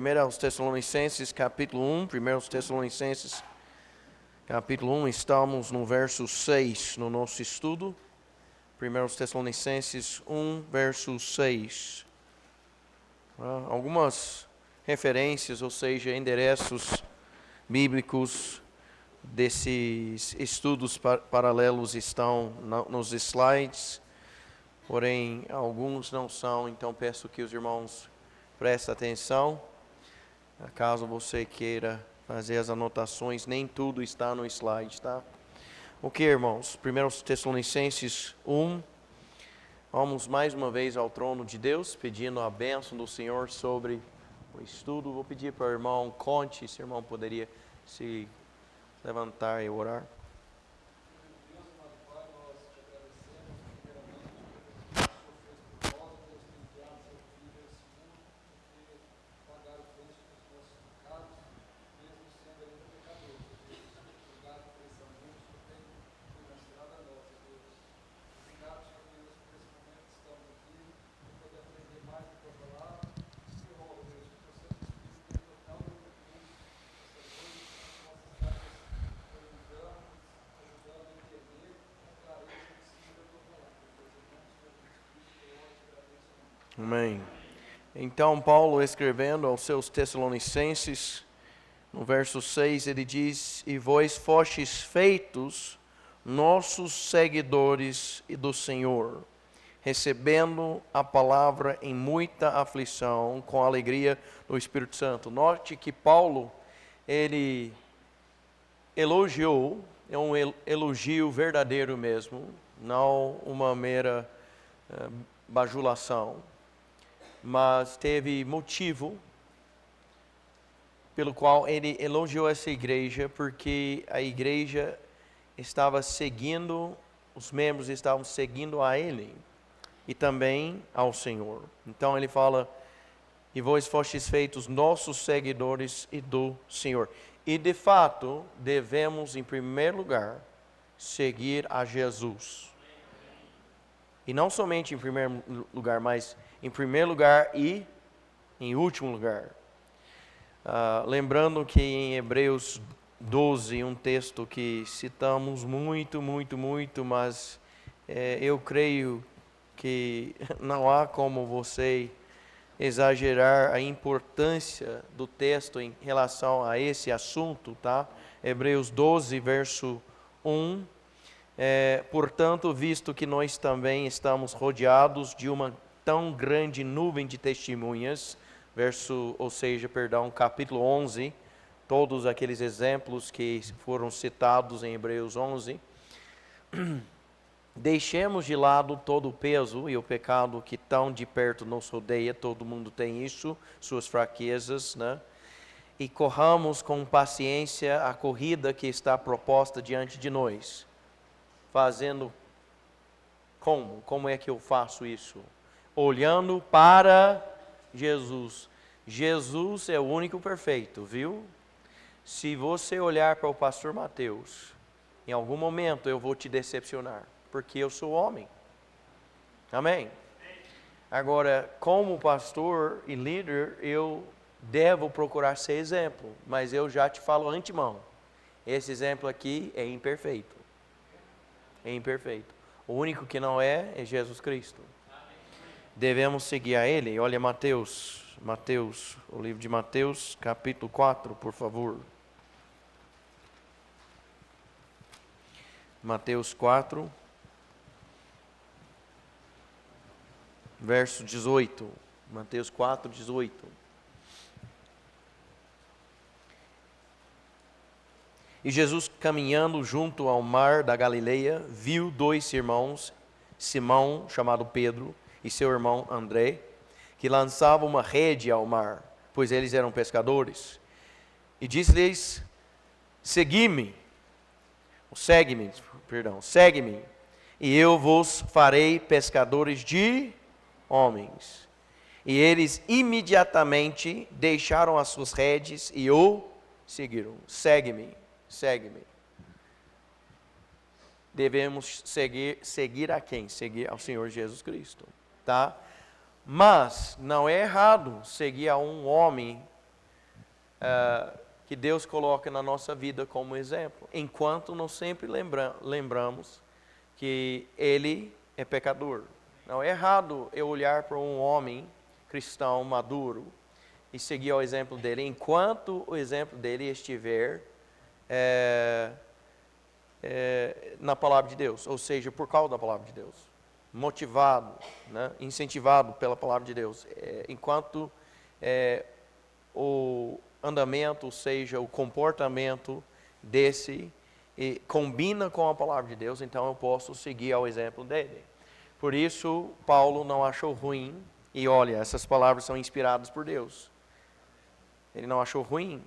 Primeiro aos Tessalonicenses, capítulo 1. Primeiro aos Tessalonicenses, capítulo 1. Estamos no verso 6 no nosso estudo. Primeiro aos Tessalonicenses 1, verso 6. Algumas referências, ou seja, endereços bíblicos desses estudos paralelos estão nos slides, porém alguns não são, então peço que os irmãos prestem atenção. Caso você queira fazer as anotações, nem tudo está no slide, tá? Ok, irmãos? 1 Tessalonicenses 1. Vamos mais uma vez ao trono de Deus, pedindo a bênção do Senhor sobre o estudo. Vou pedir para o irmão Conte, se o irmão poderia se levantar e orar. Amém. Então, Paulo escrevendo aos seus Tessalonicenses, no verso 6, ele diz: E vós fostes feitos nossos seguidores e do Senhor, recebendo a palavra em muita aflição, com a alegria do Espírito Santo. Note que Paulo, ele elogiou, é um elogio verdadeiro mesmo, não uma mera bajulação, mas teve motivo pelo qual ele elogiou essa igreja, porque a igreja estava seguindo, os membros estavam seguindo a ele e também ao Senhor. Então ele fala: e vós fostes feitos nossos seguidores e do Senhor. E de fato, devemos em primeiro lugar seguir a Jesus. E não somente em primeiro lugar, mas em primeiro lugar e em último lugar. Lembrando que em Hebreus 12, um texto que citamos muito, mas eu creio que não há como você exagerar a importância do texto em relação a esse assunto, tá? Hebreus 12, verso 1. Portanto, visto que nós também estamos rodeados de uma tão grande nuvem de testemunhas, capítulo 11, todos aqueles exemplos que foram citados em Hebreus 11, deixemos de lado todo o peso e o pecado que tão de perto nos rodeia, todo mundo tem isso, suas fraquezas, né? E corramos com paciência a corrida que está proposta diante de nós. Fazendo como? Como é que eu faço isso? Olhando para Jesus. Jesus é o único perfeito, viu? Se você olhar para o pastor Mateus, em algum momento eu vou te decepcionar, porque eu sou homem. Amém? Agora, como pastor e líder, eu devo procurar ser exemplo, mas eu já te falo antemão, esse exemplo aqui é imperfeito. É imperfeito. O único que não é Jesus Cristo. Devemos seguir a Ele. Olha Mateus, o livro de Mateus, capítulo 4, por favor. Mateus 4, verso 18. Mateus 4, 18. E Jesus, caminhando junto ao mar da Galileia, viu dois irmãos, Simão, chamado Pedro, e seu irmão André, que lançavam uma rede ao mar, pois eles eram pescadores. E disse-lhes: segue-me, e eu vos farei pescadores de homens. E eles imediatamente deixaram as suas redes e o seguiram. Segue-me. Devemos seguir a quem? Seguir ao Senhor Jesus Cristo, tá? Mas não é errado seguir a um homem que Deus coloca na nossa vida como exemplo, enquanto não sempre lembramos que Ele é pecador. Não é errado eu olhar para um homem cristão maduro e seguir o exemplo dele, enquanto o exemplo dele estiver na palavra de Deus, ou seja, por causa da palavra de Deus, motivado, né, incentivado pela palavra de Deus, enquanto o andamento, ou seja, o comportamento desse combina com a palavra de Deus, então eu posso seguir ao exemplo dele. Por isso, Paulo não achou ruim, e olha, essas palavras são inspiradas por Deus. Ele não achou ruim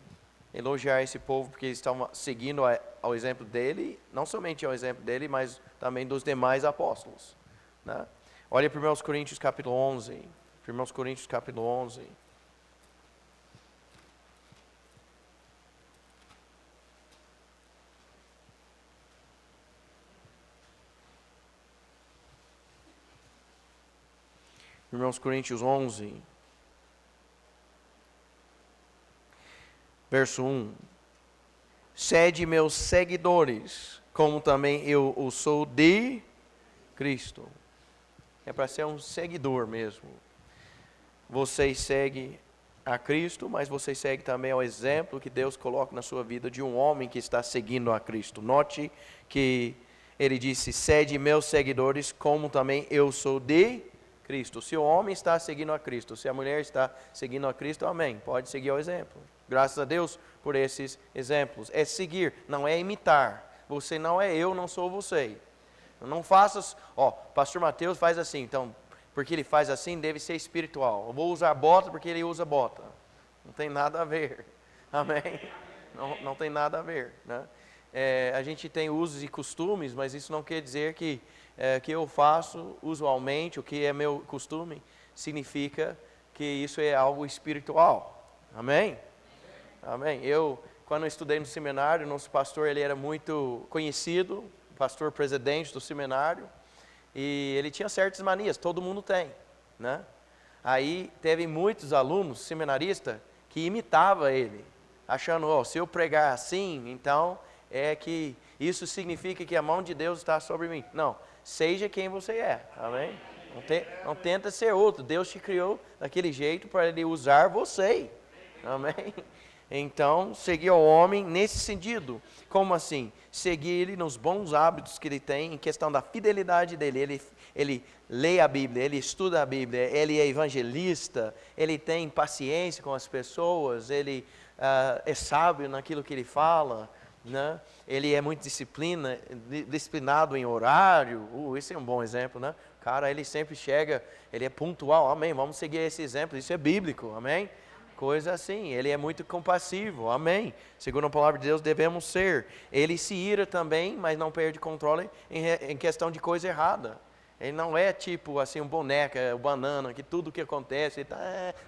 elogiar esse povo, porque eles estavam seguindo ao exemplo dele, não somente ao exemplo dele, mas também dos demais apóstolos. Né? Olha 1 Coríntios capítulo 11. 1 Coríntios capítulo 11. Irmãos Coríntios 11, verso 1. Sede meus seguidores, como também eu o sou de Cristo. É para ser um seguidor mesmo. Vocês seguem a Cristo, mas vocês seguem também ao exemplo que Deus coloca na sua vida de um homem que está seguindo a Cristo. Note que ele disse, sede meus seguidores, como também eu sou de Cristo. Se o homem está seguindo a Cristo, se a mulher está seguindo a Cristo, amém, pode seguir o exemplo. Graças a Deus por esses exemplos. É seguir, não é imitar. Você não é eu, não sou você. Não faça, pastor Mateus faz assim, então, porque ele faz assim, deve ser espiritual. Eu vou usar bota porque ele usa bota. Não tem nada a ver. Amém? Não tem nada a ver, né? A gente tem usos e costumes, mas isso não quer dizer que eu faço usualmente, o que é meu costume, significa que isso é algo espiritual. Amém? Amém. Quando eu estudei no seminário, nosso pastor ele era muito conhecido, pastor presidente do seminário, e ele tinha certas manias, todo mundo tem, né? Aí teve muitos alunos seminaristas que imitavam ele, achando, se eu pregar assim, então é que isso significa que a mão de Deus está sobre mim. Não, seja quem você é, amém? Não tenta ser outro, Deus te criou daquele jeito para Ele usar você, amém? Então, seguir o homem nesse sentido. Como assim? Seguir ele nos bons hábitos que ele tem, em questão da fidelidade dele. Ele lê a Bíblia, ele estuda a Bíblia, ele é evangelista, ele tem paciência com as pessoas, ele é sábio naquilo que ele fala, né? Ele é muito disciplinado em horário. Esse é um bom exemplo, né? Cara, ele sempre chega, ele é pontual, amém, vamos seguir esse exemplo, isso é bíblico, amém? Coisa assim, ele é muito compassivo, amém? Segundo a palavra de Deus, devemos ser. Ele se ira também, mas não perde controle em questão de coisa errada. Ele não é tipo assim um boneca, um banana, que tudo que acontece,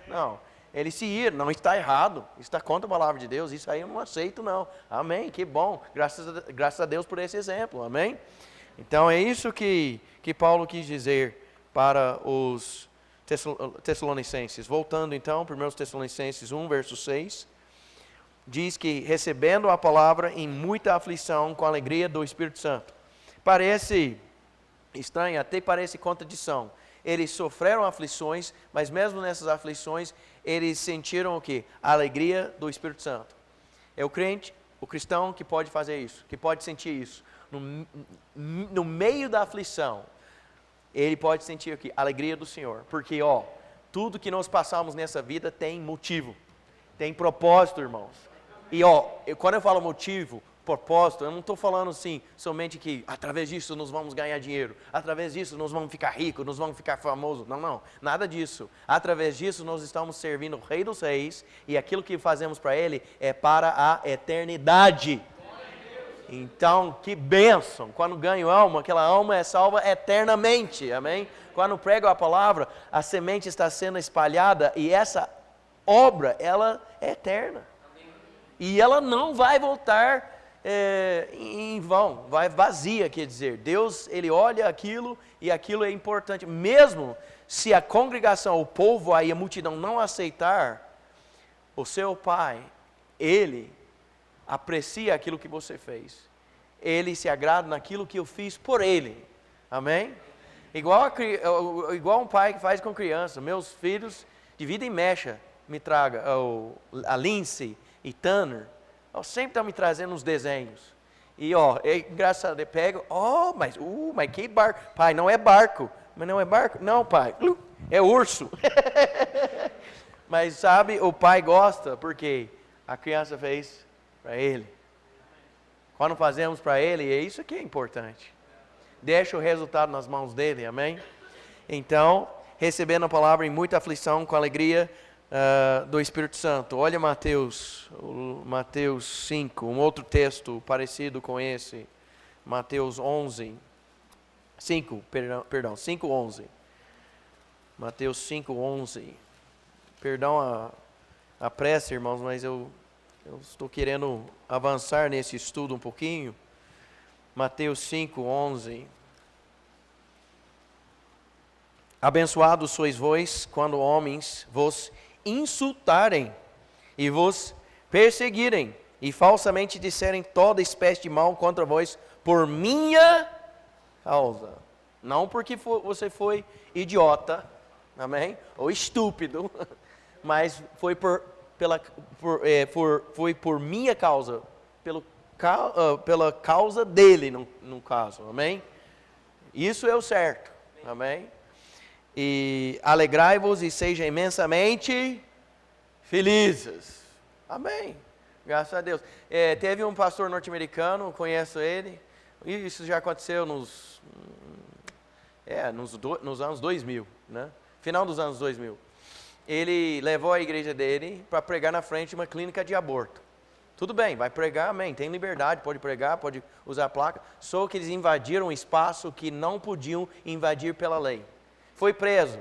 não. Ele se ira, não está errado, está contra a palavra de Deus, isso aí eu não aceito não. Amém, que bom, graças a Deus por esse exemplo, amém? Então é isso que Paulo quis dizer para os Tessalonicenses. Voltando então, 1 Tessalonicenses 1, verso 6, diz que recebendo a palavra em muita aflição com a alegria do Espírito Santo. Parece estranho, até parece contradição. Eles sofreram aflições, mas mesmo nessas aflições, eles sentiram o quê? A alegria do Espírito Santo. É o crente, o cristão que pode fazer isso, que pode sentir isso. No meio da aflição, ele pode sentir aqui a alegria do Senhor, porque tudo que nós passamos nessa vida tem motivo, tem propósito, irmãos. E quando eu falo motivo, propósito, eu não estou falando assim, somente que através disso nós vamos ganhar dinheiro, através disso nós vamos ficar ricos, nós vamos ficar famosos. Não, nada disso. Através disso nós estamos servindo o Rei dos Reis, e aquilo que fazemos para Ele é para a eternidade. Então, que bênção, quando ganho alma, aquela alma é salva eternamente, amém? Quando prego a palavra, a semente está sendo espalhada, e essa obra, ela é eterna. E ela não vai voltar em vão, vai vazia, quer dizer. Deus, Ele olha aquilo, e aquilo é importante. Mesmo se a congregação, o povo aí, a multidão não aceitar, o seu Pai, Ele aprecia aquilo que você fez. Ele se agrada naquilo que eu fiz por Ele. Amém? Igual um pai que faz com criança. Meus filhos, de vida e mecha, me traga a Lindsay e Tanner. Sempre estão me trazendo uns desenhos. E é engraçado, eu pego, mas que barco? Pai, não é barco. Mas não é barco? Não, pai, é urso. Mas sabe, o pai gosta porque a criança fez para ele. Quando fazemos para ele, é isso que é importante. Deixa o resultado nas mãos dele, amém? Então, recebendo a palavra em muita aflição, com alegria do Espírito Santo. Olha Mateus 5, um outro texto parecido com esse. Mateus 5, 11. Mateus 5, 11. Perdão a pressa, irmãos, mas eu estou querendo avançar nesse estudo um pouquinho. Mateus 5, 11. Abençoados sois vós, quando homens vos insultarem e vos perseguirem, e falsamente disserem toda espécie de mal contra vós, por minha causa. Não porque você foi idiota, amém? Ou estúpido, mas foi por minha causa, pela causa dele, no caso, amém? Isso é o certo, amém? E alegrai-vos e sejam imensamente felizes, amém? Graças a Deus. Teve um pastor norte-americano, conheço ele, e isso já aconteceu nos anos 2000, né? Final dos anos 2000. Ele levou a igreja dele para pregar na frente de uma clínica de aborto. Tudo bem, vai pregar, amém, tem liberdade, pode pregar, pode usar a placa, só que eles invadiram um espaço que não podiam invadir pela lei. Foi preso.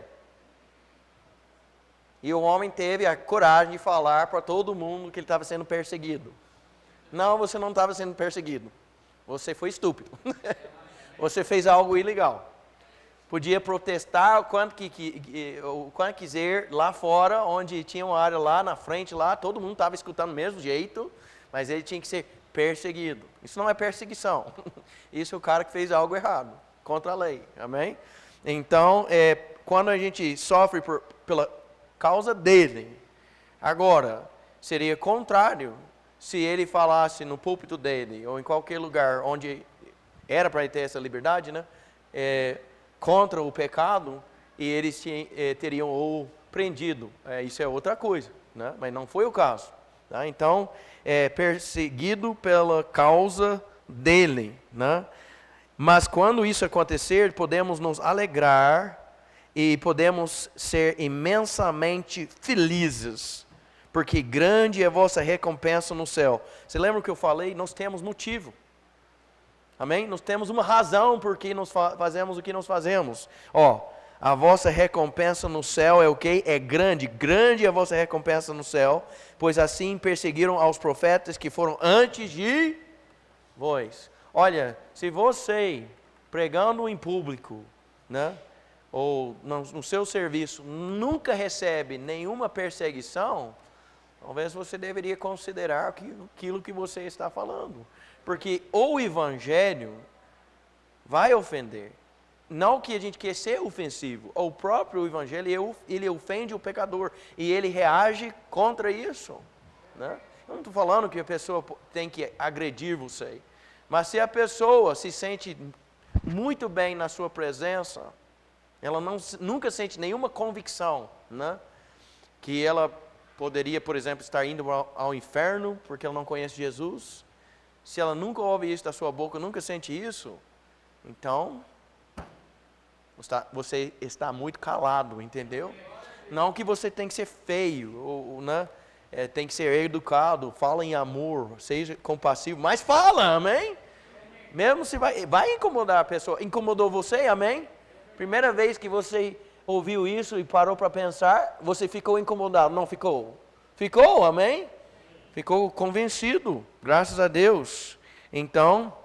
E o homem teve a coragem de falar para todo mundo que ele estava sendo perseguido. Não, você não estava sendo perseguido. Você foi estúpido. Você fez algo ilegal. Podia protestar o quanto quiser lá fora, onde tinha uma área lá na frente, lá, todo mundo estava escutando do mesmo jeito, mas ele tinha que ser perseguido. Isso não é perseguição. Isso é o cara que fez algo errado, contra a lei. Amém? Então, quando a gente sofre pela causa dele, agora, seria contrário se ele falasse no púlpito dele, ou em qualquer lugar onde era para ele ter essa liberdade, né? Contra o pecado, e eles teriam o prendido. Isso é outra coisa, né? Mas não foi o caso. Tá? Então, perseguido pela causa dele, né? Mas quando isso acontecer, podemos nos alegrar e podemos ser imensamente felizes, porque grande é a vossa recompensa no céu. Você lembra o que eu falei? Nós temos motivo. Amém? Nós temos uma razão por que nós fazemos o que nós fazemos. A vossa recompensa no céu é o quê? É grande. Grande é a vossa recompensa no céu, pois assim perseguiram aos profetas que foram antes de vós. Olha, se você, pregando em público, né, ou no seu serviço, nunca recebe nenhuma perseguição, talvez você deveria considerar aquilo que você está falando. Porque o evangelho vai ofender. Não que a gente quer ser ofensivo. O próprio evangelho, ele ofende o pecador. E ele reage contra isso. Né? Eu não estou falando que a pessoa tem que agredir você. Mas se a pessoa se sente muito bem na sua presença, ela nunca sente nenhuma convicção, né? Que ela poderia, por exemplo, estar indo ao inferno porque ela não conhece Jesus. Se ela nunca ouve isso da sua boca, nunca sente isso, então você está muito calado, entendeu? Não que você tem que ser feio, né? Tem que ser educado, fala em amor, seja compassivo, mas fala, amém? Mesmo se vai incomodar a pessoa. Incomodou você, amém? Primeira vez que você ouviu isso e parou para pensar, você ficou incomodado, não ficou? Ficou, amém? Ficou convencido, graças a Deus. Então,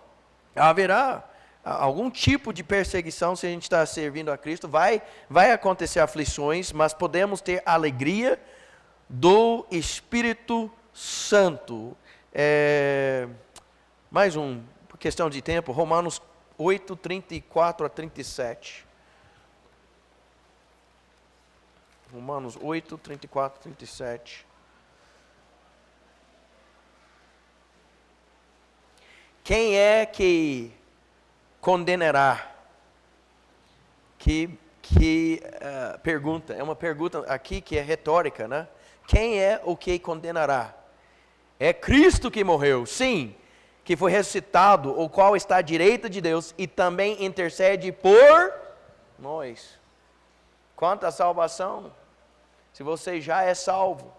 haverá algum tipo de perseguição se a gente está servindo a Cristo. Vai acontecer aflições, mas podemos ter alegria do Espírito Santo. Mais um, por questão de tempo, Romanos 8, 34 a 37. Romanos 8, 34 a 37. Quem é que condenará? Pergunta, é uma pergunta aqui que é retórica, né? Quem é o que condenará? É Cristo que morreu, sim, que foi ressuscitado, o qual está à direita de Deus e também intercede por nós. Quanto à salvação, se você já é salvo,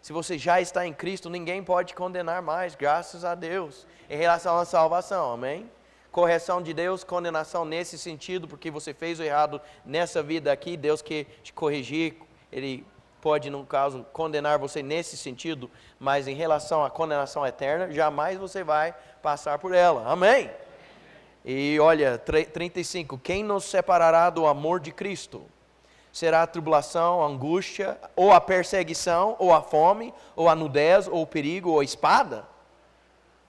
se você já está em Cristo, ninguém pode condenar mais, graças a Deus, em relação à salvação, amém? Correção de Deus, condenação nesse sentido, porque você fez o errado nessa vida aqui, Deus quer te corrigir, Ele pode, no caso, condenar você nesse sentido, mas em relação à condenação eterna, jamais você vai passar por ela, amém? E olha, 35, quem nos separará do amor de Cristo? Será a tribulação, a angústia, ou a perseguição, ou a fome, ou a nudez, ou o perigo, ou a espada?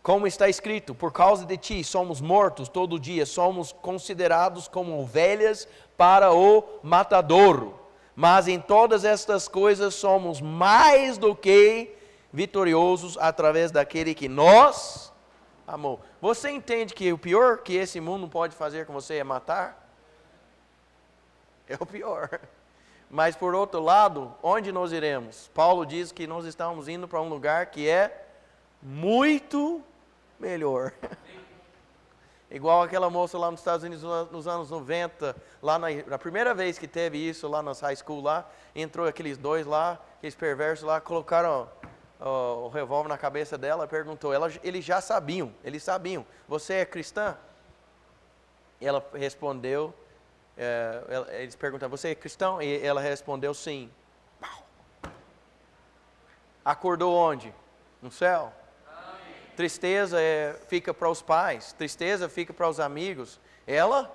Como está escrito, por causa de ti somos mortos todo dia, somos considerados como ovelhas para o matadouro. Mas em todas estas coisas somos mais do que vitoriosos através daquele que nos amou. Você entende que o pior que esse mundo pode fazer com você é matar? É o pior. Mas por outro lado, onde nós iremos? Paulo diz que nós estamos indo para um lugar que é muito melhor. Igual aquela moça lá nos Estados Unidos nos anos 90, lá na primeira vez que teve isso lá nas high school lá, entrou aqueles dois lá, aqueles perversos lá, colocaram o revólver na cabeça dela e perguntou, eles já sabiam, você é cristã? E ela respondeu, eles perguntaram, você é cristão? E ela respondeu sim. Acordou onde? No céu. Tristeza fica para os pais, tristeza fica para os amigos. Ela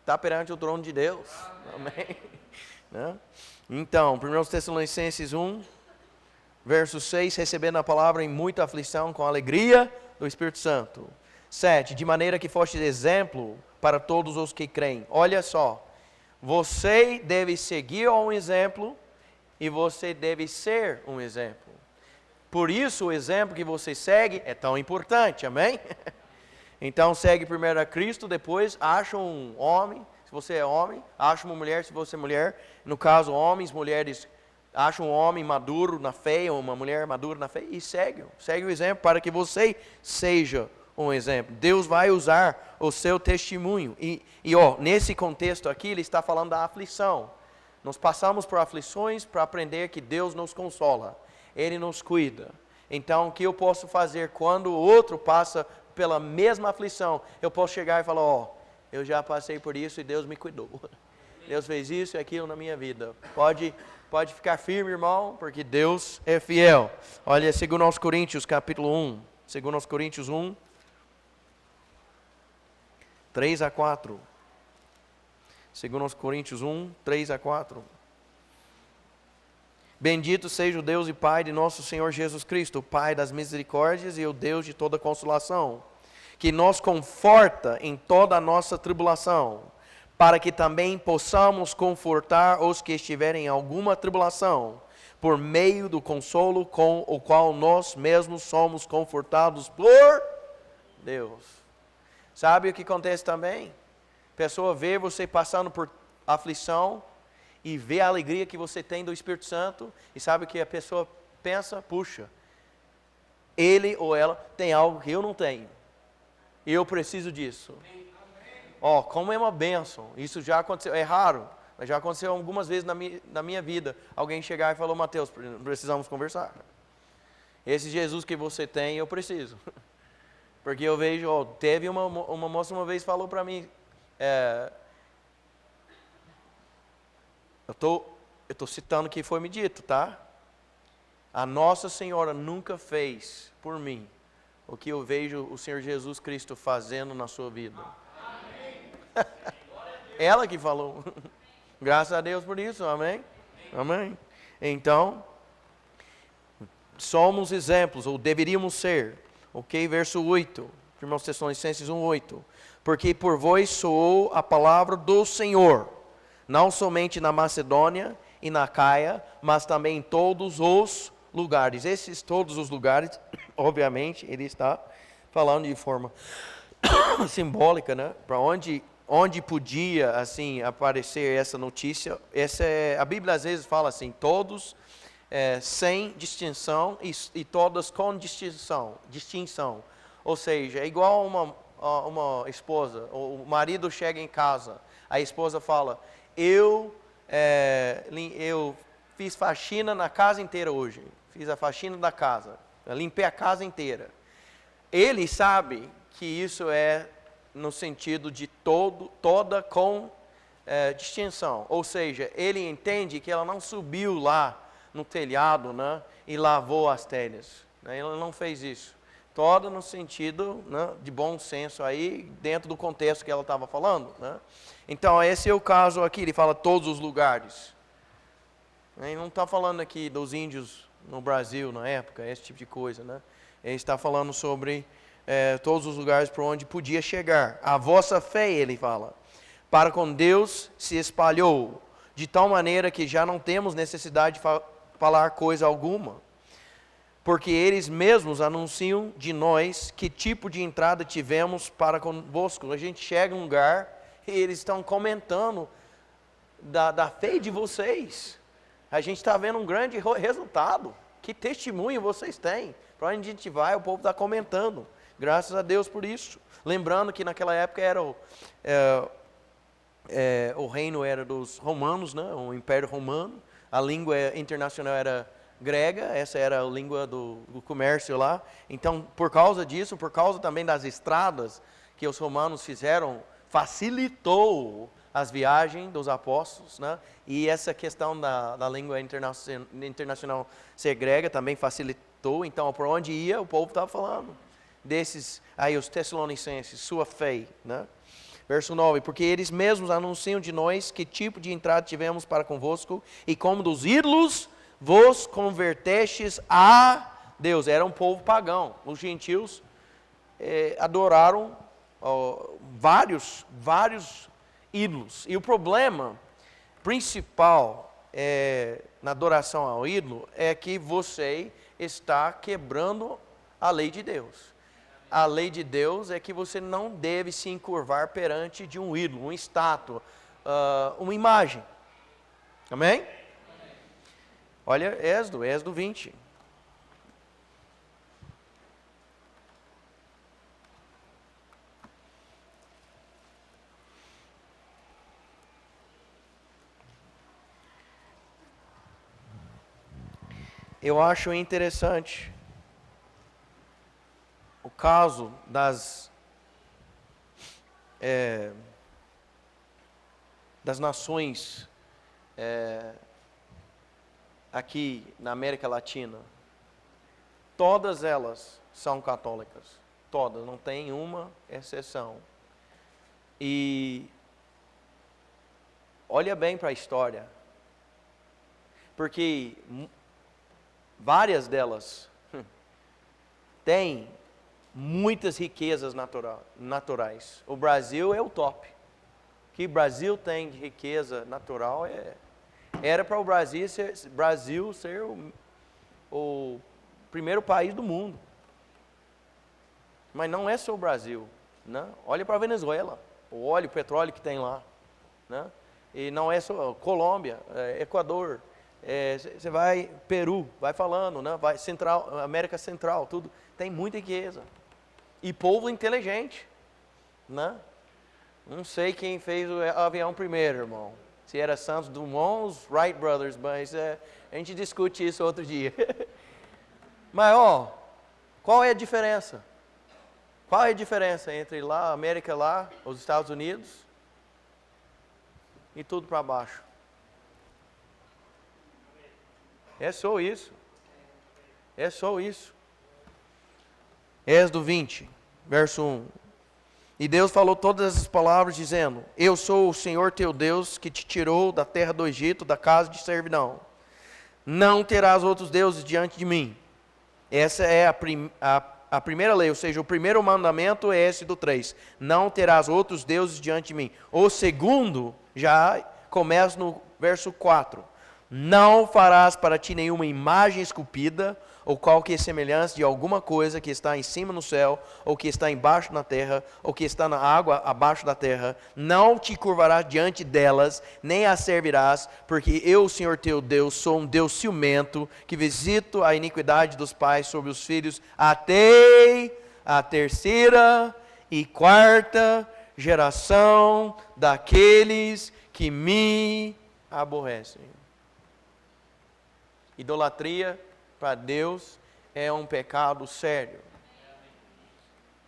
está perante o trono de Deus. Amém? Né? Então, 1 Tessalonicenses 1, verso 6, recebendo a palavra em muita aflição, com alegria do Espírito Santo. 7, de maneira que foste exemplo para todos os que creem. Olha só, você deve seguir um exemplo e você deve ser um exemplo. Por isso o exemplo que você segue é tão importante, amém? Então segue primeiro a Cristo, depois acha um homem, se você é homem, acha uma mulher, se você é mulher. No caso, homens, mulheres, acha um homem maduro na fé, ou uma mulher madura na fé, e segue o exemplo para que você seja um exemplo. Deus vai usar o seu testemunho. E nesse contexto aqui, ele está falando da aflição. Nós passamos por aflições para aprender que Deus nos consola. Ele nos cuida. Então, o que eu posso fazer quando o outro passa pela mesma aflição? Eu posso chegar e falar, eu já passei por isso e Deus me cuidou. Deus fez isso e aquilo na minha vida. Pode ficar firme, irmão, porque Deus é fiel. Olha, 2 Coríntios, capítulo 1. 2 Coríntios 1, 3 a 4. 2 Coríntios 1, 3 a 4. Bendito seja o Deus e Pai de nosso Senhor Jesus Cristo, o Pai das misericórdias e o Deus de toda consolação, que nos conforta em toda a nossa tribulação, para que também possamos confortar os que estiverem em alguma tribulação, por meio do consolo com o qual nós mesmos somos confortados por Deus. Sabe o que acontece também? A pessoa vê você passando por aflição, e vê a alegria que você tem do Espírito Santo, e sabe o que a pessoa pensa? Puxa, ele ou ela tem algo que eu não tenho, e eu preciso disso. Como é uma bênção, isso já aconteceu, é raro, mas já aconteceu algumas vezes na minha vida, alguém chegar e falou, Mateus, precisamos conversar. Esse Jesus que você tem, eu preciso. Porque eu vejo, teve uma moça uma vez falou para mim, eu estou citando o que foi me dito, tá? A Nossa Senhora nunca fez por mim o que eu vejo o Senhor Jesus Cristo fazendo na sua vida. Ela que falou. Graças a Deus por isso, amém? Amém. Então, somos exemplos, ou deveríamos ser. Ok? Verso 8, 1 Tessalonicenses 1:8. Porque por vós soou a palavra do Senhor, não somente na Macedônia e na Caia, mas também em todos os lugares. Esses todos os lugares, obviamente, ele está falando de forma simbólica, né? Para onde podia assim aparecer essa notícia. A Bíblia às vezes fala assim, todos sem distinção e todas com distinção. Ou seja, é igual uma esposa, o marido chega em casa, a esposa fala, eu fiz faxina na casa inteira hoje, fiz a faxina da casa, limpei a casa inteira. Ele sabe que isso é no sentido de toda com distinção, ou seja, ele entende que ela não subiu lá no telhado, né, e lavou as telhas, né, ele não fez isso. Toda no sentido, né, de bom senso aí, dentro do contexto que ela estava falando, né? Então, esse é o caso aqui, ele fala todos os lugares. Ele não está falando aqui dos índios no Brasil, na época, esse tipo de coisa, né? Ele está falando sobre todos os lugares por onde podia chegar. A vossa fé, ele fala, para com Deus se espalhou, de tal maneira que já não temos necessidade de falar coisa alguma. Porque eles mesmos anunciam de nós que tipo de entrada tivemos para convosco. A gente chega em um lugar e eles estão comentando da fé de vocês. A gente está vendo um grande resultado. Que testemunho vocês têm. Para onde a gente vai, o povo está comentando. Graças a Deus por isso. Lembrando que naquela época era o reino era dos romanos, né? O Império Romano. A língua internacional era grega, essa era a língua do comércio lá. Então, por causa disso, por causa também das estradas que os romanos fizeram, facilitou as viagens dos apóstolos, né? E essa questão da língua internacional ser grega também facilitou. Então, por onde ia, o povo estava falando desses, aí os Tessalonicenses, sua fé, né? Verso 9, porque eles mesmos anunciam de nós que tipo de entrada tivemos para convosco, e como dos ídolos vos convertestes a Deus. Era um povo pagão. Os gentios adoraram vários ídolos. E o problema principal na adoração ao ídolo é que você está quebrando a lei de Deus. A lei de Deus é que você não deve se encurvar perante de um ídolo, uma estátua, uma imagem. Amém? Olha, Êxodo 20. Eu acho interessante o caso das nações aqui na América Latina. Todas elas são católicas. Todas, não tem uma exceção. E olha bem para a história. Porque várias delas têm muitas riquezas naturais. O Brasil é o top. O que o Brasil tem de riqueza natural era para o Brasil ser o primeiro país do mundo. Mas não é só o Brasil, né? Olha para a Venezuela, o óleo, o petróleo que tem lá, né? E não é só Colômbia, Equador, você vai Peru, vai falando, né? Vai América Central, tudo tem muita riqueza e povo inteligente, né? Não sei quem fez o avião primeiro, irmão. Se era Santos Dumont, os Wright Brothers, mas a gente discute isso outro dia. Mas, qual é a diferença? Qual é a diferença entre lá, a América lá, os Estados Unidos e tudo para baixo? É só isso. É só isso. Êxodo 20, verso 1. E Deus falou todas essas palavras, dizendo: Eu sou o Senhor teu Deus, que te tirou da terra do Egito, da casa de servidão. Não terás outros deuses diante de mim. Essa é a primeira lei, ou seja, o primeiro mandamento é esse do 3. Não terás outros deuses diante de mim. O segundo já começa no verso 4. Não farás para ti nenhuma imagem esculpida, ou qualquer semelhança de alguma coisa que está em cima no céu, ou que está embaixo na terra, ou que está na água abaixo da terra. Não te curvarás diante delas, nem as servirás, porque eu, o Senhor teu Deus, sou um Deus ciumento, que visito a iniquidade dos pais sobre os filhos, até a terceira e quarta geração daqueles que me aborrecem. Idolatria para Deus é um pecado sério.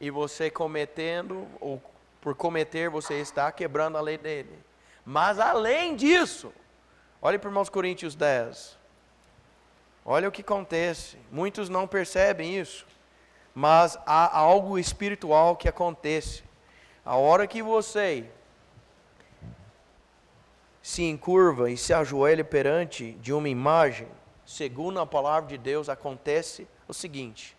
E você cometendo, ou por cometer, você está quebrando a lei dele. Mas além disso, olhe para os Coríntios 10. Olha o que acontece. Muitos não percebem isso. Mas há algo espiritual que acontece. A hora que você se encurva e se ajoelha perante de uma imagem, segundo a palavra de Deus, acontece o seguinte.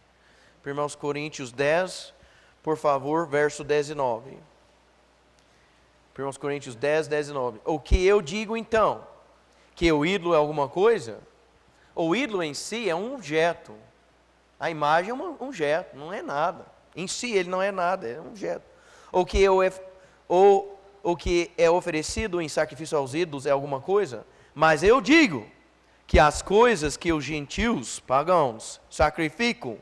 1 Coríntios 10, por favor, verso 19. 1 Coríntios 10, 19. O que eu digo então? Que o ídolo é alguma coisa? O ídolo em si é um objeto. A imagem é um objeto, não é nada. Em si ele não é nada, é um objeto. O que é oferecido em sacrifício aos ídolos é alguma coisa? Mas eu digo que as coisas que os gentios pagãos sacrificam,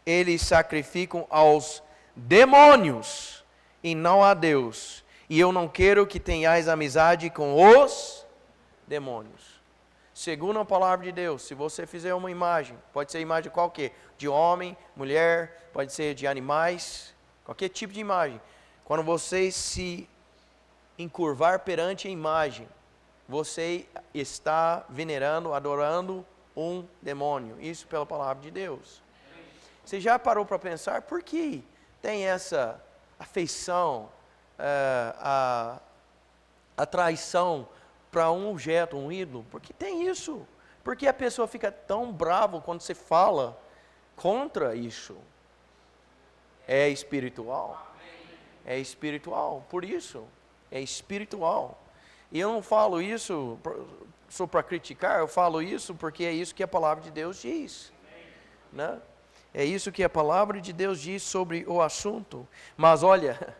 eles sacrificam aos demônios e não a Deus. E eu não quero que tenhais amizade com os demônios. Segundo a palavra de Deus, se você fizer uma imagem, pode ser imagem qualquer, de homem, mulher, pode ser de animais, qualquer tipo de imagem. Quando você se encurvar perante a imagem, você está venerando, adorando um demônio. Isso pela palavra de Deus. Você já parou para pensar por que tem essa afeição, a traição para um objeto, um ídolo? Porque tem isso. Porque a pessoa fica tão brava quando você fala contra isso. É espiritual. É espiritual, por isso. É espiritual. E eu não falo isso só para criticar, eu falo isso porque é isso que a palavra de Deus diz. Né? É isso que a palavra de Deus diz sobre o assunto. Mas olha,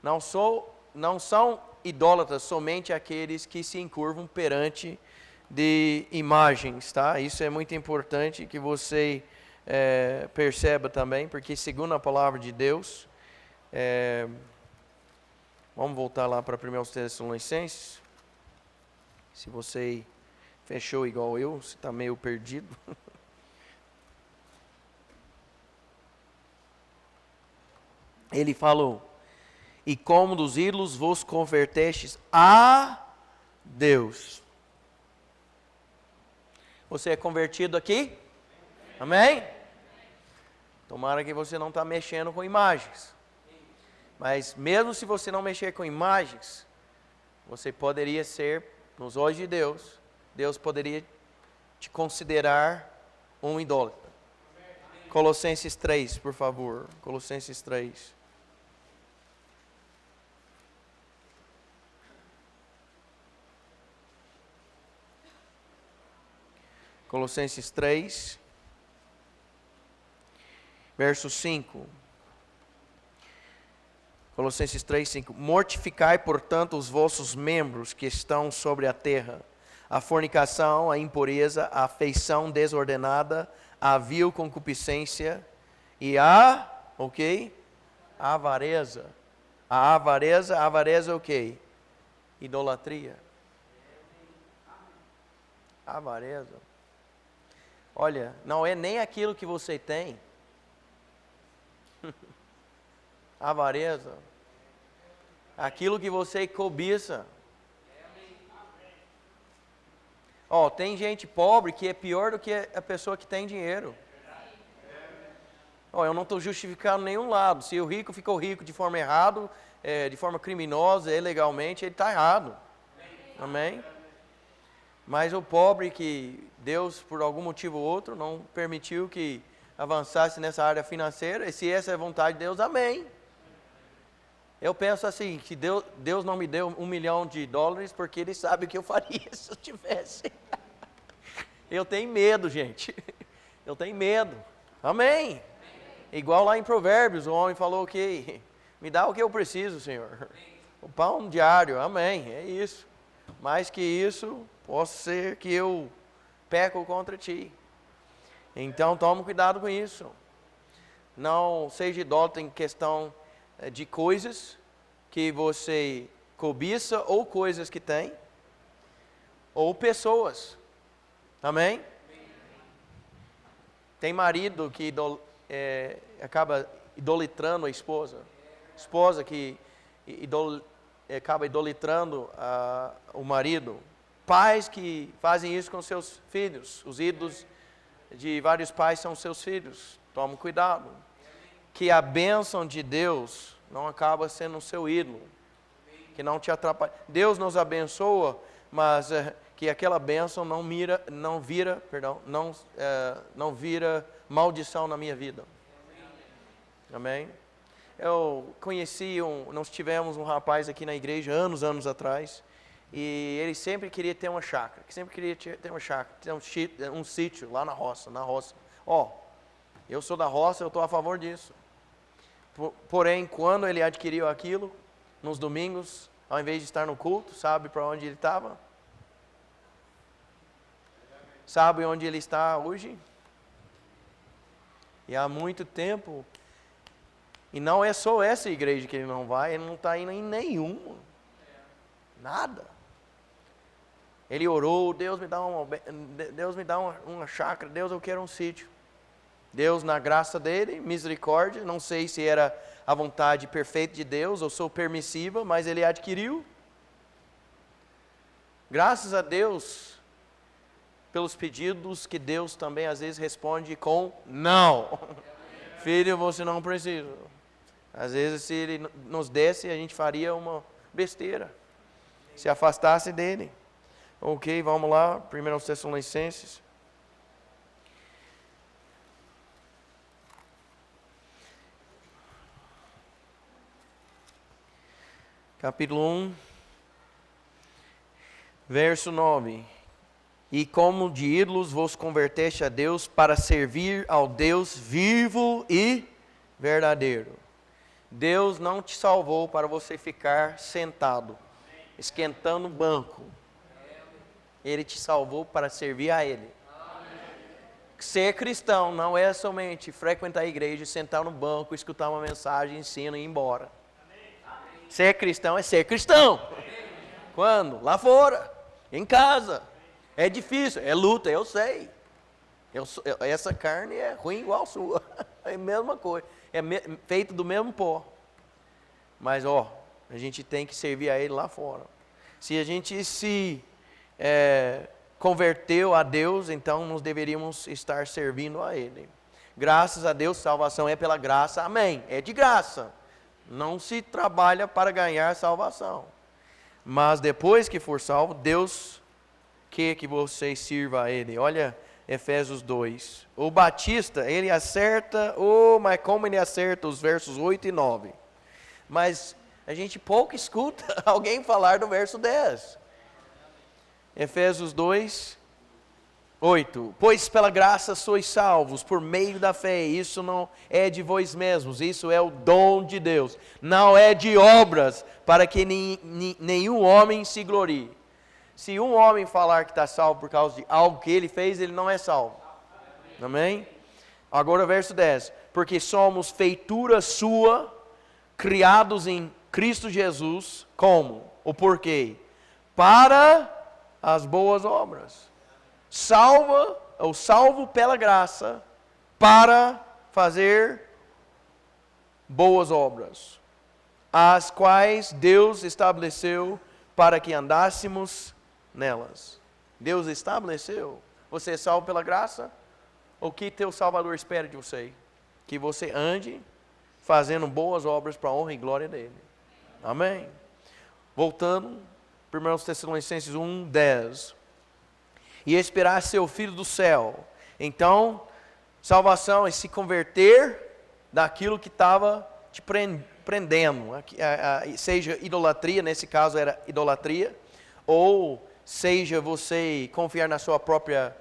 não são idólatras somente aqueles que se encurvam perante de imagens, tá? Isso é muito importante que você perceba também, porque segundo a palavra de Deus, vamos voltar lá para 1 Tessalonicenses. Se você fechou igual eu, você está meio perdido. Ele falou: e como dos ídolos vos convertestes a Deus. Você é convertido aqui? Amém? Tomara que você não está mexendo com imagens. Mas mesmo se você não mexer com imagens, você poderia ser, nos olhos de Deus, Deus poderia te considerar um idólatra. Colossenses 3, por favor. Colossenses 3. Colossenses 3, verso 5. Colossenses 3, 5. Mortificai, portanto, os vossos membros que estão sobre a terra: a fornicação, a impureza, a afeição desordenada, a vil concupiscência e a avareza. A avareza é o quê? Idolatria. Avareza. Olha, não é nem aquilo que você tem. Avareza. Aquilo que você cobiça. Tem gente pobre que é pior do que a pessoa que tem dinheiro. Eu não estou justificando nenhum lado. Se o rico ficou rico de forma errada, de forma criminosa, ilegalmente, ele está errado. Amém? Mas o pobre que Deus, por algum motivo ou outro, não permitiu que avançasse nessa área financeira, e se essa é a vontade de Deus, amém. Eu penso assim, que Deus não me deu $1 milhão porque Ele sabe o que eu faria se eu tivesse. Eu tenho medo, gente. Eu tenho medo. Amém. Igual lá em Provérbios, o homem falou que me dá o que eu preciso, Senhor. O pão diário, amém. É isso. Mais que isso, possa ser que eu peco contra ti. Então tome cuidado com isso. Não seja idólatra em questão de coisas que você cobiça, ou coisas que tem, ou pessoas. Amém? Tem marido que acaba idolatrando a esposa. Esposa que acaba idolatrando o marido. Pais que fazem isso com seus filhos. Os ídolos de vários pais são seus filhos. Tome cuidado. Que a bênção de Deus não acaba sendo o seu ídolo. Que não te atrapalhe. Deus nos abençoa, mas que aquela bênção não vira maldição na minha vida. Amém? Nós tivemos um rapaz aqui na igreja anos atrás, e ele sempre queria ter uma chácara, ter um sítio lá na roça. Eu sou da roça, eu estou a favor disso. Porém, quando ele adquiriu aquilo, nos domingos, ao invés de estar no culto, sabe para onde ele estava? Sabe onde ele está hoje? E há muito tempo, e não é só essa igreja que ele não vai, ele não está indo em nenhuma. Nada. Ele orou, Deus me dá uma chácara, Deus, eu quero um sítio. Deus, na graça dele, misericórdia, não sei se era a vontade perfeita de Deus, ou sou permissiva, mas ele adquiriu. Graças a Deus, pelos pedidos que Deus também às vezes responde com não. Filho, você não precisa. Às vezes, se ele nos desse, a gente faria uma besteira. Se afastasse dele. Ok, vamos lá, 1 Tessalonicenses. Capítulo 1, verso 9. E como de ídolos vos converteste a Deus para servir ao Deus vivo e verdadeiro. Deus não te salvou para você ficar sentado, esquentando o banco. Ele te salvou para servir a Ele. Ser cristão não é somente frequentar a igreja, sentar no banco, escutar uma mensagem, ensino e ir embora. Ser cristão é ser cristão. Quando? Lá fora, em casa. É difícil, é luta, eu sei. Essa carne é ruim igual a sua. É a mesma coisa. É feito do mesmo pó. Mas, a gente tem que servir a Ele lá fora. Se a gente se converteu a Deus, então nós deveríamos estar servindo a Ele. Graças a Deus, salvação é pela graça, amém. É de graça. Não se trabalha para ganhar salvação. Mas depois que for salvo, Deus quer que você sirva a Ele. Olha Efésios 2. O Batista, ele acerta, mas como ele acerta os versos 8 e 9. Mas a gente pouco escuta alguém falar do verso 10. Efésios 2, 8. Pois pela graça sois salvos por meio da fé. Isso não é de vós mesmos, isso é o dom de Deus. Não é de obras, para que nenhum homem se glorie. Se um homem falar que está salvo por causa de algo que ele fez, ele não é salvo. Amém? Agora verso 10. Porque somos feitura sua, criados em Cristo Jesus, como? O porquê? Para as boas obras. Salvo pela graça, para fazer boas obras, as quais Deus estabeleceu para que andássemos nelas. Deus estabeleceu. Você é salvo pela graça? O que teu Salvador espera de você? Que você ande fazendo boas obras para a honra e glória dele. Amém? Voltando, 1 Tessalonicenses 1, 10. E esperar seu Filho do céu. Então, Salvação é se converter daquilo que estava te prendendo, seja idolatria, nesse caso era idolatria, ou seja você confiar na sua própria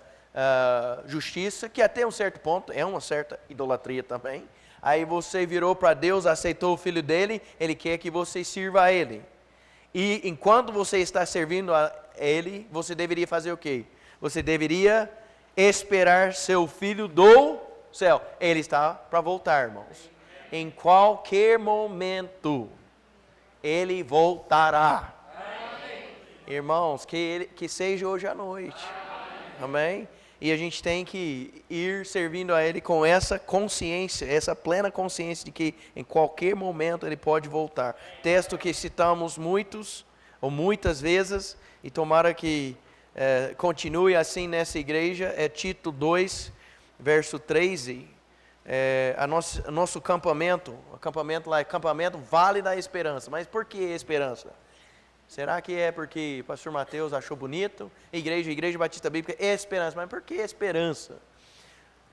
justiça, que até um certo ponto é uma certa idolatria também. Aí você virou para Deus, aceitou o Filho dele, Ele quer que você sirva a Ele. E enquanto você está servindo a Ele, você deveria fazer o quê? Você deveria esperar seu Filho do céu. Ele está para voltar, irmãos. Em qualquer momento, Ele voltará. Irmãos, que seja hoje à noite. Amém? E a gente tem que ir servindo a Ele com essa consciência, essa plena consciência de que em qualquer momento Ele pode voltar. Texto que citamos muitas vezes, e tomara que continue assim nessa igreja, é Tito 2, verso 13. Nosso acampamento lá é acampamento Vale da Esperança. Mas por que esperança? Será que é porque o pastor Mateus achou bonito? Igreja Batista Bíblica é esperança. Mas por que esperança?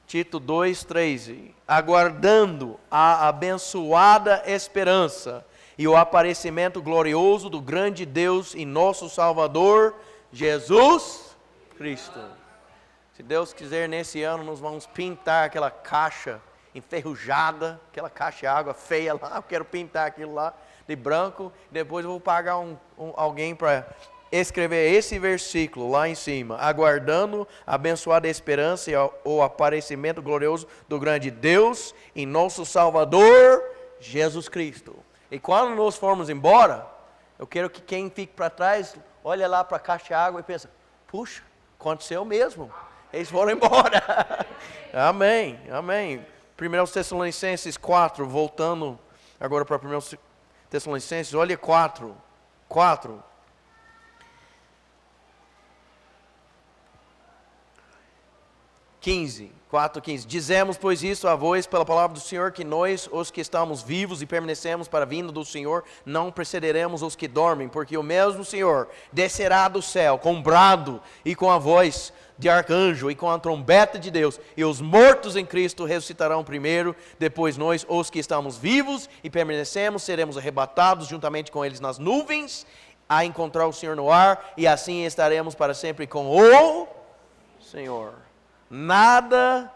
Tito 2:13. Aguardando a abençoada esperança e o aparecimento glorioso do grande Deus e nosso Salvador, Jesus Cristo. Se Deus quiser, nesse ano nós vamos pintar aquela caixa enferrujada, aquela caixa de água feia lá. Eu quero pintar aquilo lá de branco. Depois eu vou pagar alguém para escrever esse versículo lá em cima. Aguardando a abençoada esperança e o aparecimento glorioso do grande Deus e nosso Salvador, Jesus Cristo. E quando nós formos embora, eu quero que quem fique para trás, olhe lá para a caixa de água e pense, puxa, aconteceu mesmo. Eles foram embora. Amém, amém. 1 Tessalonicenses 4, voltando agora para 1 Tessalonicenses, olha 4. 15. Dizemos, pois, isso a vós pela palavra do Senhor, que nós, os que estamos vivos e permanecemos para a vinda do Senhor, não precederemos os que dormem, porque o mesmo Senhor descerá do céu com brado e com a voz de arcanjo e com a trombeta de Deus, e os mortos em Cristo ressuscitarão primeiro, depois nós, os que estamos vivos e permanecemos, seremos arrebatados juntamente com eles nas nuvens, a encontrar o Senhor no ar, e assim estaremos para sempre com o Senhor. Nada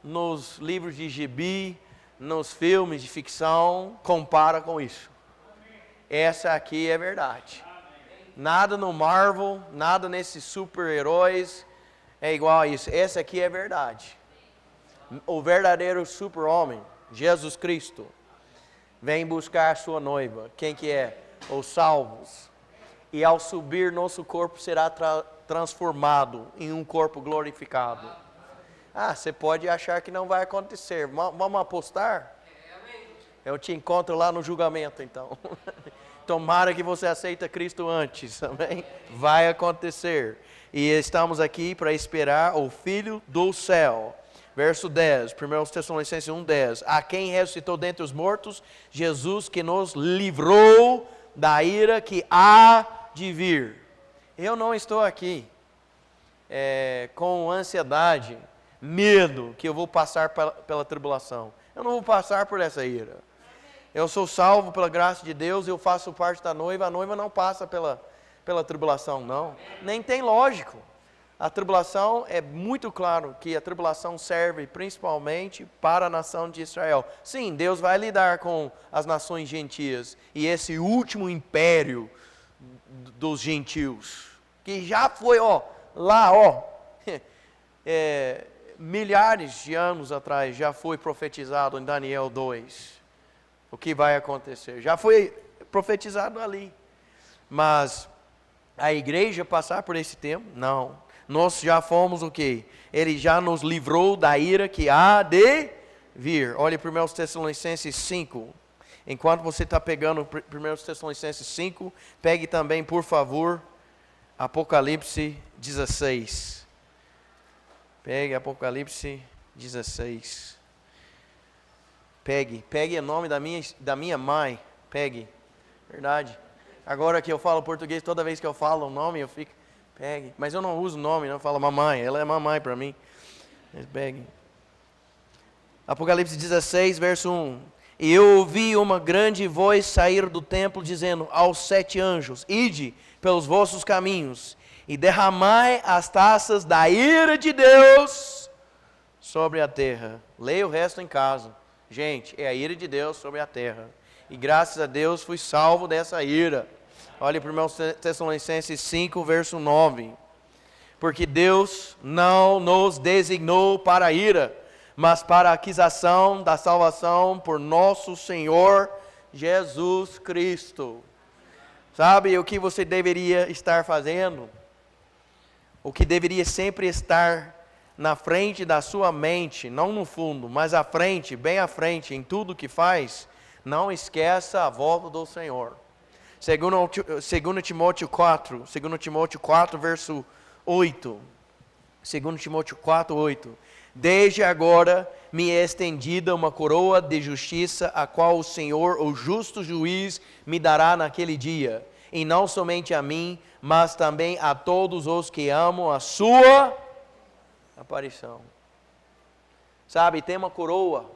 nos livros de gibi, nos filmes de ficção, compara com isso. Essa aqui é verdade. Nada no Marvel, nada nesses super-heróis é igual a isso. Essa aqui é verdade. O verdadeiro super-homem, Jesus Cristo, vem buscar a sua noiva. Quem que é? Os salvos. E ao subir, nosso corpo será transformado em um corpo glorificado. Você pode achar que não vai acontecer. Vamos apostar? Eu te encontro lá no julgamento, então. Tomara que você aceita Cristo antes, amém? Vai acontecer. E estamos aqui para esperar o Filho do céu. Verso 10, 1 Tessalonicenses 1:10. A quem ressuscitou dentre os mortos, Jesus que nos livrou da ira que há de vir. Eu não estou aqui com ansiedade, medo que eu vou passar pela tribulação. Eu não vou passar por essa ira. Eu sou salvo pela graça de Deus, eu faço parte da noiva. A noiva não passa pela tribulação, não. Nem tem lógico. A tribulação, é muito claro que a tribulação serve principalmente para a nação de Israel. Sim, Deus vai lidar com as nações gentias e esse último império dos gentios, que já foi, milhares de anos atrás, já foi profetizado em Daniel 2. O que vai acontecer? Já foi profetizado ali. Mas a igreja passar por esse tempo? Não. Nós já fomos o quê? Ele já nos livrou da ira que há de vir. Olha 1 Tessalonicenses 5. Enquanto você está pegando 1 Tessalonicenses 5, pegue também, por favor, Apocalipse 16. Pegue Apocalipse 16. Pegue o nome da minha mãe. Pegue. Verdade. Agora que eu falo português, toda vez que eu falo o nome, eu fico... Pegue. Mas eu não uso o nome, não falo mamãe. Ela é mamãe para mim. Mas pegue. Apocalipse 16, verso 1. E eu ouvi uma grande voz sair do templo, dizendo aos 7 anjos: Ide pelos vossos caminhos, e derramai as taças da ira de Deus sobre a terra. Leia o resto em casa. Gente, é a ira de Deus sobre a terra. E graças a Deus fui salvo dessa ira. Olhe para 1 Tessalonicenses 5, verso 9. Porque Deus não nos designou para a ira, mas para a aquisição da salvação por nosso Senhor Jesus Cristo. Sabe o que você deveria estar fazendo? O que deveria sempre estar na frente da sua mente, não no fundo, mas à frente, bem à frente, em tudo que faz, não esqueça a volta do Senhor. 2 Timóteo 4, verso 8. 2 Timóteo 4, 8. Desde agora me é estendida uma coroa de justiça, a qual o Senhor, o justo juiz, me dará naquele dia. E não somente a mim, mas também a todos os que amam a sua aparição. Sabe, tem uma coroa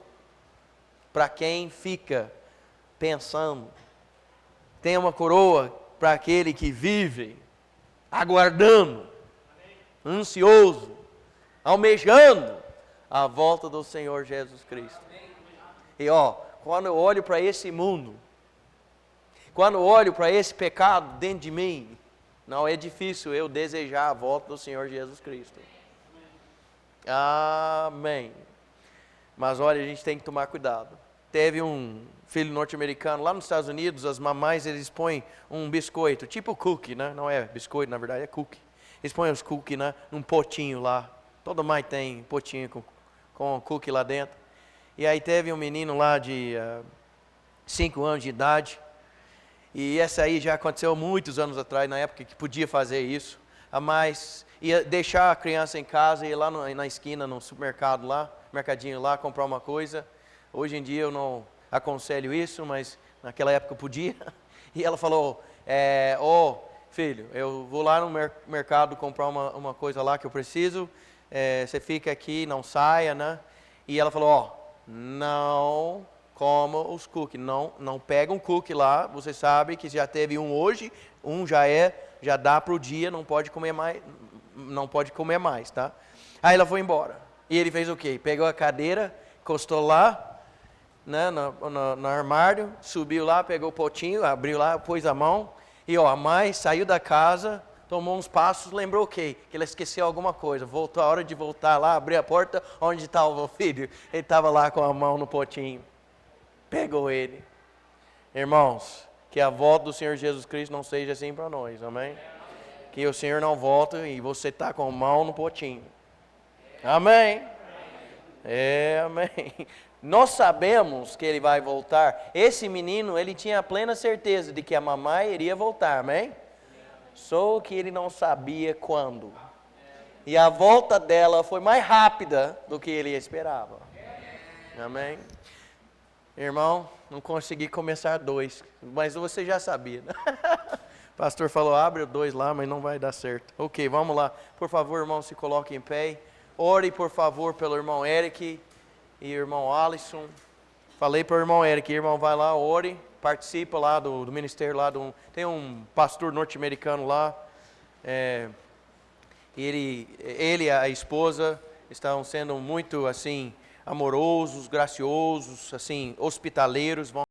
para quem fica pensando. Tem uma coroa para aquele que vive aguardando, ansioso, almejando a volta do Senhor Jesus Cristo. E quando eu olho para esse mundo, quando eu olho para esse pecado dentro de mim, não é difícil eu desejar a volta do Senhor Jesus Cristo. Amém. Mas olha, a gente tem que tomar cuidado. Teve um filho norte-americano lá nos Estados Unidos, as mamães, eles põem um biscoito, tipo cookie, né? Não é biscoito, na verdade, é cookie. Eles põem os cookies, né, num potinho lá. Toda mãe tem potinho com cookie lá dentro. E aí teve um menino lá de 5 anos de idade. E essa aí já aconteceu muitos anos atrás, na época que podia fazer isso. Mas ia deixar a criança em casa e ir lá na esquina, no supermercado lá, mercadinho lá, comprar uma coisa. Hoje em dia eu não aconselho isso, mas naquela época eu podia. E ela falou, filho, eu vou lá no mercado comprar uma coisa lá que eu preciso. Você fica aqui, não saia, né? E ela falou, não coma os cookies, não pega um cookie lá, você sabe que já teve um hoje, já dá para o dia, não pode comer mais, tá? Aí ela foi embora. E ele fez o quê? Pegou a cadeira, encostou lá, né, no armário, subiu lá, pegou o potinho, abriu lá, pôs a mão, e a mãe saiu da casa, tomou uns passos, lembrou o quê? Que ela esqueceu alguma coisa. Voltou a hora de voltar lá, abrir a porta, onde estava o filho? Ele estava lá com a mão no potinho. Pegou ele. Irmãos, que a volta do Senhor Jesus Cristo não seja assim para nós, amém? Que o Senhor não volte e você está com a mão no potinho. Amém? Amém. Nós sabemos que ele vai voltar. Esse menino, ele tinha a plena certeza de que a mamãe iria voltar, amém? Só que ele não sabia quando. E a volta dela foi mais rápida do que ele esperava. Amém? Irmão, não consegui começar 2, mas você já sabia, né? O pastor falou, abre o 2 lá, mas não vai dar certo. Ok, vamos lá. Por favor, irmão, se coloque em pé. Ore, por favor, pelo irmão Eric e irmão Alisson. Falei para o irmão Eric, irmão, vai lá, ore. Participa lá do ministério lá, tem um pastor norte-americano lá, ele e a esposa estão sendo muito assim amorosos, graciosos, assim hospitaleiros, vão